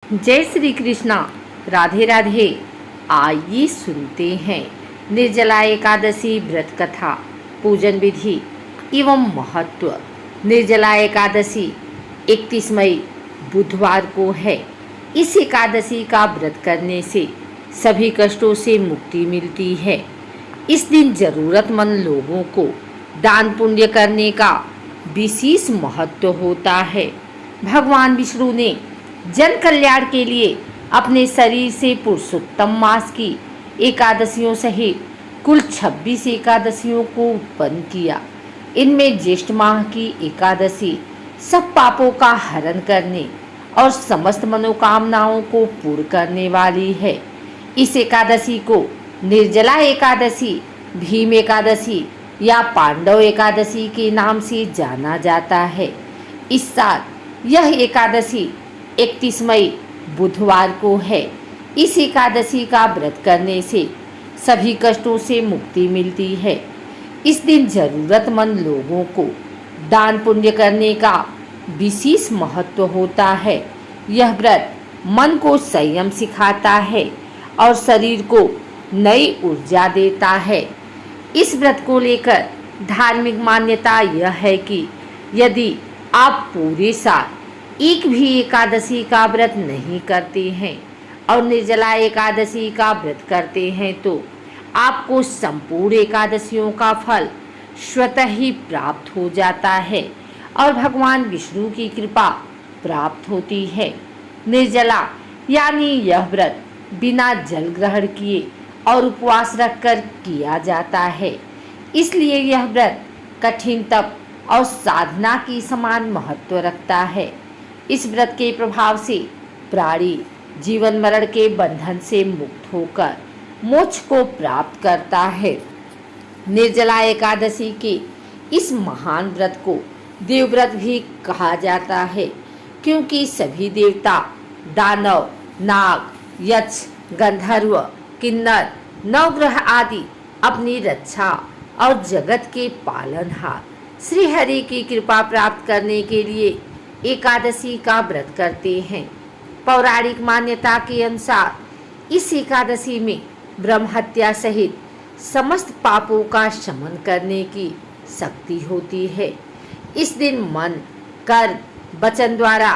जय श्री कृष्णा। राधे राधे। आइए सुनते हैं निर्जला एकादशी व्रत कथा, पूजन विधि एवं महत्व। निर्जला एकादशी 31 मई बुधवार को है। इस एकादशी का व्रत करने से सभी कष्टों से मुक्ति मिलती है। इस दिन जरूरतमंद लोगों को दान पुण्य करने का विशेष महत्व होता है। भगवान विष्णु ने जन कल्याण के लिए अपने शरीर से पुरुषोत्तम मास की एकादशियों सहित कुल 26 एकादशियों को उत्पन्न किया। इनमें ज्येष्ठ माह की एकादशी सब पापों का हरण करने और समस्त मनोकामनाओं को पूर्ण करने वाली है। इस एकादशी को निर्जला एकादशी, भीम एकादशी या पांडव एकादशी के नाम से जाना जाता है। इस साल यह एकादशी 31 मई बुधवार को है। इस एकादशी का व्रत करने से सभी कष्टों से मुक्ति मिलती है। इस दिन जरूरतमंद लोगों को दान पुण्य करने का विशेष महत्व होता है। यह व्रत मन को संयम सिखाता है और शरीर को नई ऊर्जा देता है। इस व्रत को लेकर धार्मिक मान्यता यह है कि यदि आप पूरे साल एक भी एकादशी का व्रत नहीं करते हैं और निर्जला एकादशी का व्रत करते हैं तो आपको संपूर्ण एकादशियों का फल स्वतः ही प्राप्त हो जाता है और भगवान विष्णु की कृपा प्राप्त होती है। निर्जला यानी यह व्रत बिना जल ग्रहण किए और उपवास रखकर किया जाता है। इसलिए यह व्रत कठिन तप और साधना की समान महत्व रखता है। इस व्रत के प्रभाव से प्राणी जीवन मरण के बंधन से मुक्त होकर मोक्ष को प्राप्त करता है। निर्जला एकादशी के इस महान व्रत को देवव्रत भी कहा जाता है, क्योंकि सभी देवता, दानव, नाग, यक्ष, गंधर्व, किन्नर, नवग्रह आदि अपनी रक्षा और जगत के पालनहार श्री हरि की कृपा प्राप्त करने के लिए एकादशी का व्रत करते हैं। पौराणिक मान्यता के अनुसार इस एकादशी में ब्रह्म हत्या सहित समस्त पापों का शमन करने की शक्ति होती है। इस दिन मन, कर्म, वचन द्वारा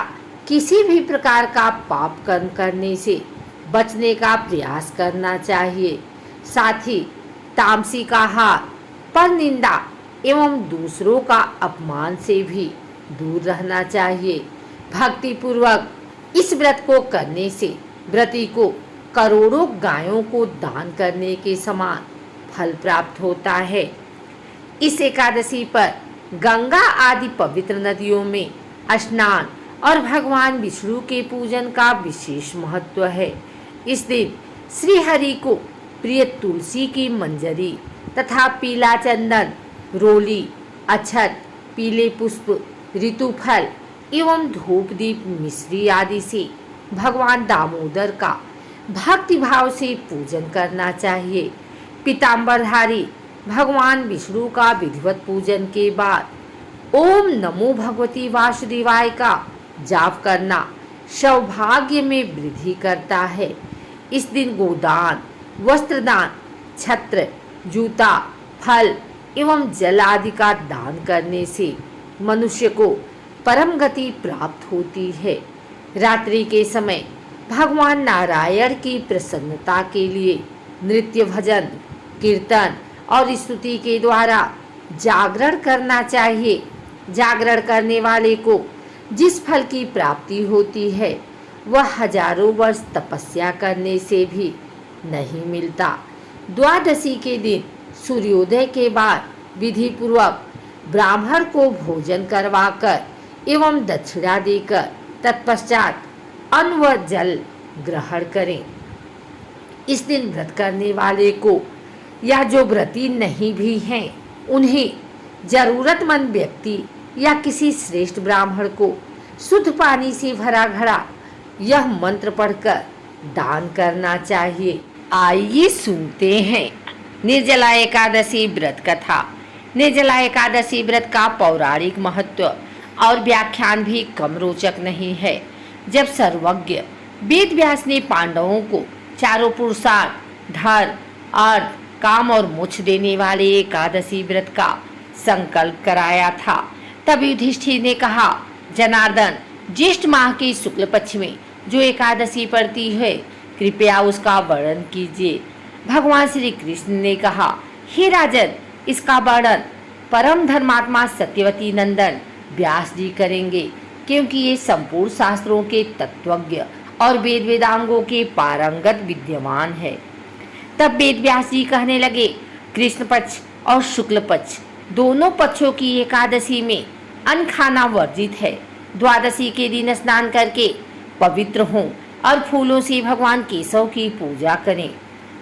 किसी भी प्रकार का पाप कर्म करने से बचने का प्रयास करना चाहिए। साथ ही तामसिक आहार, परनिंदा एवं दूसरों का अपमान से भी दूर रहना चाहिए। भक्ति पूर्वक इस व्रत को करने से व्रती को करोड़ों गायों को दान करने के समान फल प्राप्त होता है। इस एकादशी पर गंगा आदि पवित्र नदियों में स्नान और भगवान विष्णु के पूजन का विशेष महत्व है। इस दिन श्री हरि को प्रिय तुलसी की मंजरी तथा पीला चंदन, रोली, अक्षत, पीले पुष्प, ऋतुफल एवं धूप दीप मिश्री आदि से भगवान दामोदर का भक्ति भाव से पूजन करना चाहिए। पीताम्बरधारी भगवान विष्णु का विधिवत पूजन के बाद ओम नमो भगवती वासुदेवाय का जाप करना सौभाग्य में वृद्धि करता है। इस दिन गोदान, वस्त्रदान, छत्र, जूता, फल एवं जल आदि का दान करने से मनुष्य को परम गति प्राप्त होती है। रात्रि के समय भगवान नारायण की प्रसन्नता के लिए नृत्य, भजन, कीर्तन और स्तुति के द्वारा जागरण करना चाहिए। जागरण करने वाले को जिस फल की प्राप्ति होती है वह हजारों वर्ष तपस्या करने से भी नहीं मिलता। द्वादशी के दिन सूर्योदय के बाद विधि पूर्वक ब्राह्मण को भोजन करवाकर एवं दक्षिणा देकर तत्पश्चात अन्न व जल ग्रहण करें। इस दिन व्रत करने वाले को या जो व्रती नहीं भी हैं उन्हें जरूरतमंद व्यक्ति या किसी श्रेष्ठ ब्राह्मण को शुद्ध पानी से भरा घड़ा यह मंत्र पढ़कर दान करना चाहिए। आइए सुनते हैं निर्जला एकादशी व्रत कथा। निर्जला एकादशी व्रत का पौराणिक महत्व और व्याख्यान भी कम रोचक नहीं है। जब सर्वज्ञ वेद व्यास ने पांडवों को चारों पुरुषार्थ, धर्म, अर्थ, काम और मोक्ष देने वाले एकादशी व्रत का संकल्प कराया था। तब युधिष्ठिर ने कहा, जनार्दन, ज्येष्ठ माह के शुक्ल पक्ष में जो एकादशी पड़ती है, कृपया उसका वर्णन कीजिए। भगवान श्री कृष्ण ने कहा, हे राजन, इसका वर्णन परम धर्मात्मा सत्यवती नंदन व्यास जी करेंगे, क्योंकि ये संपूर्ण शास्त्रों के तत्वज्ञ और वेद वेदांगों के पारंगत विद्यमान है। तब वेद व्यास जी कहने लगे, कृष्ण पक्ष और शुक्ल पक्ष दोनों पक्षों की एकादशी में अन्न खाना वर्जित है। द्वादशी के दिन स्नान करके पवित्र हों और फूलों से भगवान केशव की पूजा करें।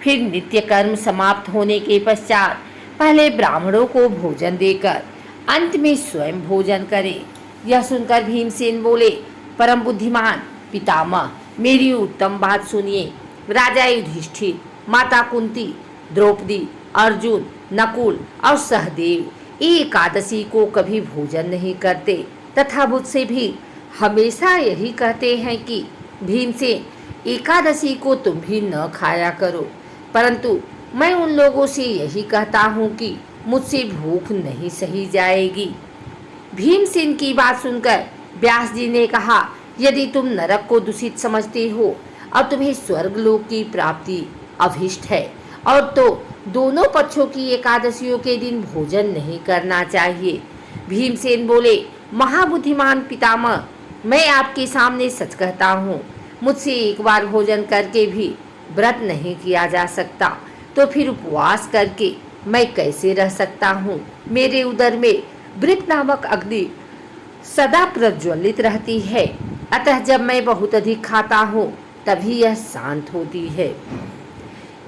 फिर नित्य कर्म समाप्त होने के पश्चात पहले ब्राह्मणों को भोजन देकर अंत में स्वयं भोजन करें। यह सुनकर भीमसेन बोले, परम बुद्धिमान पितामह, मेरी उत्तम बात सुनिए। राजा युधिष्ठिर, माता कुंती, द्रौपदी, अर्जुन, नकुल और सहदेव एकादशी को कभी भोजन नहीं करते तथा मुझसे भी हमेशा यही कहते हैं कि भीमसेन, एकादशी को तुम भी न खाया करो। परंतु मैं उन लोगों से यही कहता हूँ कि मुझसे भूख नहीं सही जाएगी। भीमसेन की बात सुनकर व्यास जी ने कहा, यदि तुम नरक को दूषित समझते हो और तुम्हें स्वर्गलोक की प्राप्ति अभिष्ट है और तो दोनों पक्षों की एकादशियों के दिन भोजन नहीं करना चाहिए। भीमसेन बोले, महाबुद्धिमान पितामह, मैं आपके सामने सच कहता हूँ, मुझसे एक बार भोजन करके भी व्रत नहीं किया जा सकता, तो फिर उपवास करके मैं कैसे रह सकता हूँ। मेरे उदर में वृत्त नामक अग्नि सदा प्रज्वलित रहती है, अतः जब मैं बहुत अधिक खाता हूँ तभी यह शांत होती है।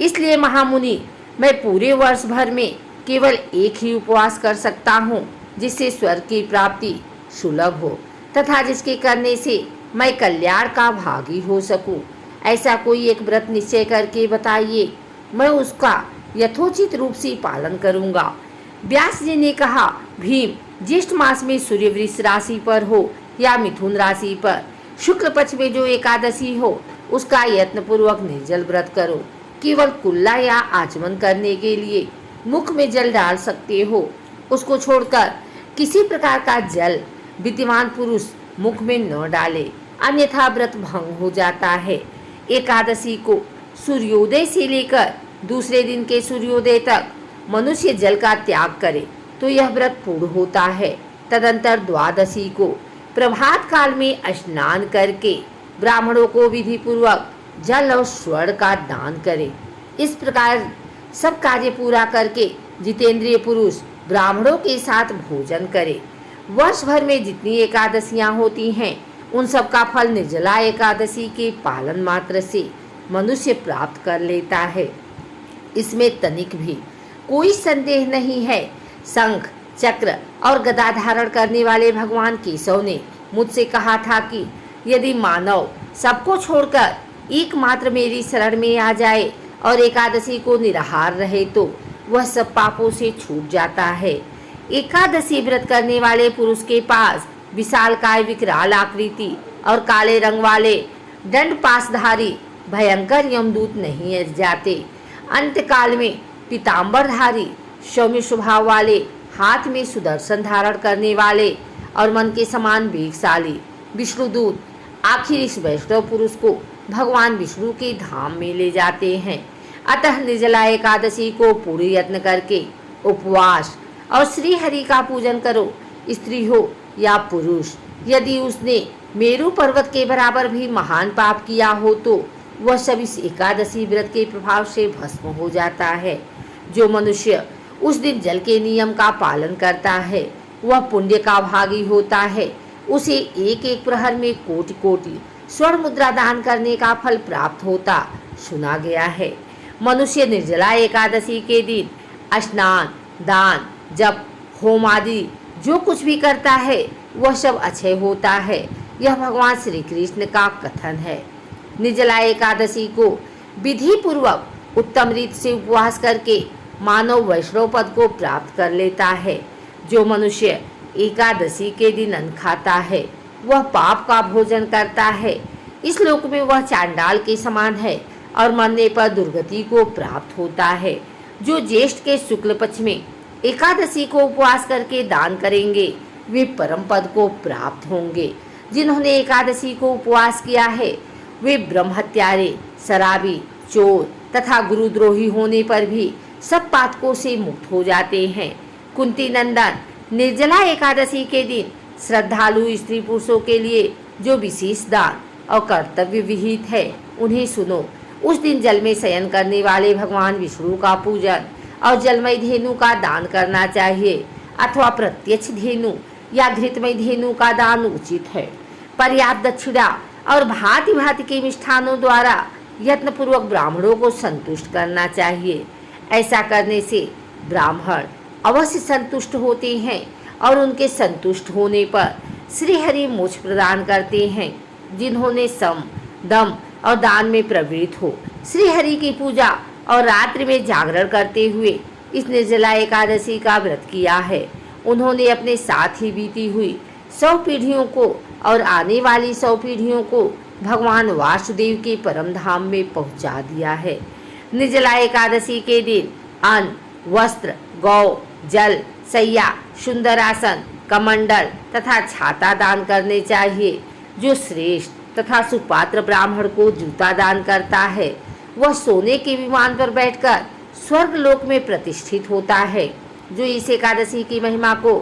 इसलिए महामुनि, मैं पूरे वर्ष भर में केवल एक ही उपवास कर सकता हूँ, जिससे स्वर्ग की प्राप्ति सुलभ हो तथा जिसके करने से मैं कल्याण का भागी हो सकूं। ऐसा कोई एक व्रत निश्चय करके बताइए, मैं उसका यथोचित रूप से पालन करूंगा। व्यास जी ने कहा, भीम, ज्येष्ठ मास में सूर्य वृष राशि पर हो या मिथुन राशि पर शुक्ल पक्ष में जो एकादशी हो, उसका यत्न पूर्वक निर्जल व्रत करो। केवल कुल्ला या आचमन करने के लिए मुख में जल डाल सकते हो, उसको छोड़कर किसी प्रकार का जल विद्यमान पुरुष मुख में न डाले, अन्यथा व्रत भंग हो जाता है। एकादशी को सूर्योदय से लेकर दूसरे दिन के सूर्योदय तक मनुष्य जल का त्याग करे तो यह व्रत पूर्ण होता है। तदंतर द्वादशी को प्रभात काल में स्नान करके ब्राह्मणों को विधि पूर्वक जल और स्वर्ण का दान करे। इस प्रकार सब कार्य पूरा करके जितेंद्रिय पुरुष ब्राह्मणों के साथ भोजन करे। वर्ष भर में जितनी एकादशियां होती हैं, उन सब का फल निर्जला एकादशी के पालन मात्र से मनुष्य प्राप्त कर लेता है। इसमें तनिक भी कोई संदेह नहीं है। शंख, चक्र और गदा धारण करने वाले भगवान केशव ने मुझसे कहा था कि यदि मानव सबको छोड़कर एकमात्र मेरी शरण में आ जाए और एकादशी को निराहार रहे तो वह सब पापों से छूट जाता है। एकादशी व्रत करने वाले पुरुष के पास विशालकाय विकराल आकृति और काले रंग वाले दंड पासधारी भयंकर यमदूत नहीं जाते। अंतकाल में पीताम्बरधारी सौम्य स्वभाव वाले, हाथ में सुदर्शन धारण करने वाले और मन के समान वेगशाली विष्णुदूत आखिर इस वैष्णव पुरुष को भगवान विष्णु के धाम में ले जाते हैं। अतः निर्जला एकादशी को पूरी यत्न करके उपवास और श्री हरि का पूजन करो। स्त्री हो या पुरुष, यदि उसने मेरु पर्वत के बराबर भी महान पाप किया हो तो वह सब इस एकादशी व्रत के प्रभाव से भस्म हो जाता है। जो मनुष्य उस दिन जल के नियम का पालन करता है वह पुण्य का भागी होता है। उसे एक एक प्रहर में कोटि कोटि स्वर्ण मुद्रा दान करने का फल प्राप्त होता सुना गया है। मनुष्य निर्जला एकादशी के दिन स्नान, दान, जप, होम आदि जो कुछ भी करता है वह सब अक्षय होता है। यह भगवान श्री कृष्ण का कथन है। निर्जला एकादशी को विधि पूर्वक उत्तम रीति से उपवास करके मानव वैष्णव पद को प्राप्त कर लेता है। जो मनुष्य एकादशी के दिन अन्न खाता है वह पाप का भोजन करता है। इस लोक में वह चांडाल के समान है और मरने पर दुर्गति को प्राप्त होता है। जो ज्येष्ठ के शुक्ल पक्ष में एकादशी को उपवास करके दान करेंगे वे परम पद को प्राप्त होंगे। जिन्होंने एकादशी को उपवास किया है वे ब्रह्म हत्यारे, शराबी, चोर तथा गुरुद्रोही होने पर भी सब पातकों से मुक्त हो जाते हैं। कुंती नंदन, निर्जला एकादशी के दिन श्रद्धालु स्त्री पुरुषों के लिए जो विशेष दान और कर्तव्य विहित है उन्हें सुनो। उस दिन जल में शयन करने वाले भगवान विष्णु का पूजन और जलमय धेनु का दान करना चाहिए अथवा प्रत्यक्ष धेनु या घृतमय धेनु का दान उचित है। पर्याप्त दक्षिणा और भांति भांति के मिष्ठानों द्वारा यत्नपूर्वक ब्राह्मणों को संतुष्ट करना चाहिए। ऐसा करने से ब्राह्मण अवश्य संतुष्ट होते हैं और उनके संतुष्ट होने पर श्री हरि मोक्ष प्रदान करते हैं। जिन्होंने सम, दम और दान में प्रवृत्त हो श्री हरि की पूजा और रात्रि में जागरण करते हुए इस निर्जला एकादशी का व्रत किया है, उन्होंने अपने साथ ही बीती हुई 100 पीढ़ियों को और आने वाली 100 पीढ़ियों को भगवान वासुदेव के परम धाम में पहुंचा दिया है। निर्जला एकादशी के दिन अन्न, वस्त्र, गौ, जल, सैया, सुंदर आसन, कमंडल तथा छाता दान करने चाहिए। जो श्रेष्ठ तथा सुपात्र ब्राह्मण को जूता दान करता है वह सोने के विमान पर बैठकर स्वर्ग लोक में प्रतिष्ठित होता है। जो इस एकादशी की महिमा को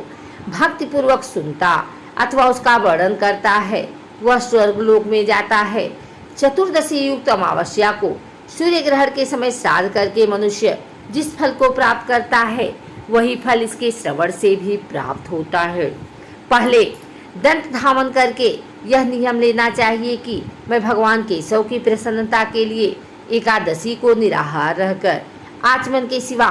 भक्तिपूर्वक सुनता अथवा उसका वर्णन करता है वह स्वर्ग लोक में जाता है। चतुर्दशी युक्त अमावस्या को सूर्य ग्रहण के समय श्राद्ध करके मनुष्य जिस फल को प्राप्त करता है वही फल इसके श्रवण से भी प्राप्त होता है। पहले दंत धावन करके यह नियम लेना चाहिए कि मैं भगवान केशव की प्रसन्नता के लिए एकादशी को निराहार रहकर आचमन के सिवा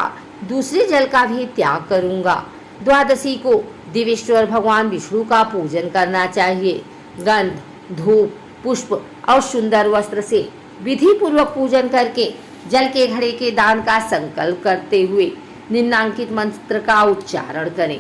दूसरे जल का भी त्याग करूंगा। द्वादशी को दिवेश्वर भगवान विष्णु का पूजन करना चाहिए। गंध, धूप, पुष्प और सुंदर वस्त्र से विधि पूर्वक पूजन करके जल के घड़े के दान का संकल्प करते हुए निम्नांकित मंत्र का उच्चारण करें।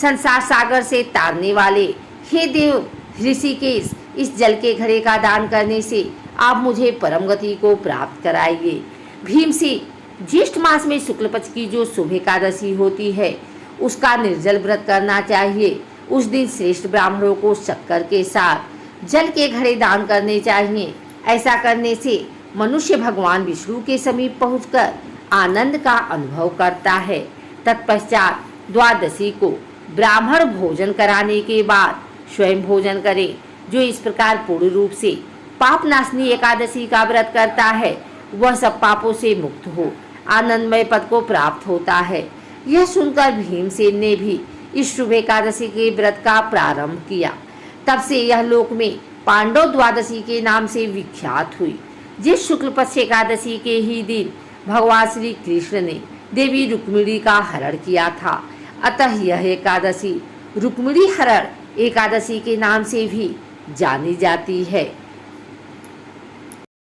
संसार सागर से तारने वाले हे देव ऋषिकेश, इस जल के घड़े का दान करने से आप मुझे परम गति को प्राप्त कराइए। भीमसी, ज्येष्ठ मास में शुक्ल पक्ष की जो शुभ एकादशी होती है उसका निर्जल व्रत करना चाहिए। उस दिन श्रेष्ठ ब्राह्मणों को शक्कर के साथ जल के घड़े दान करने चाहिए। ऐसा करने से मनुष्य भगवान विष्णु के समीप पहुंचकर आनंद का अनुभव करता है। तत्पश्चात द्वादशी को ब्राह्मण भोजन कराने के बाद स्वयं भोजन करें। जो इस प्रकार पूर्ण रूप से पाप नाशनी एकादशी का व्रत करता है वह सब पापों से मुक्त हो आनंदमय पद को प्राप्त होता है। यह सुनकर भीमसेन ने भी इस शुभ एकादशी के व्रत का प्रारंभ किया। तब से यह लोक में पांडव द्वादशी के नाम से विख्यात हुई। जिस शुक्ल पक्ष एकादशी के ही दिन भगवान श्री कृष्ण ने देवी रुक्मिणी का हरण किया था, अतः यह एकादशी रुक्मिणी हरण एकादशी के नाम से भी जानी जाती है।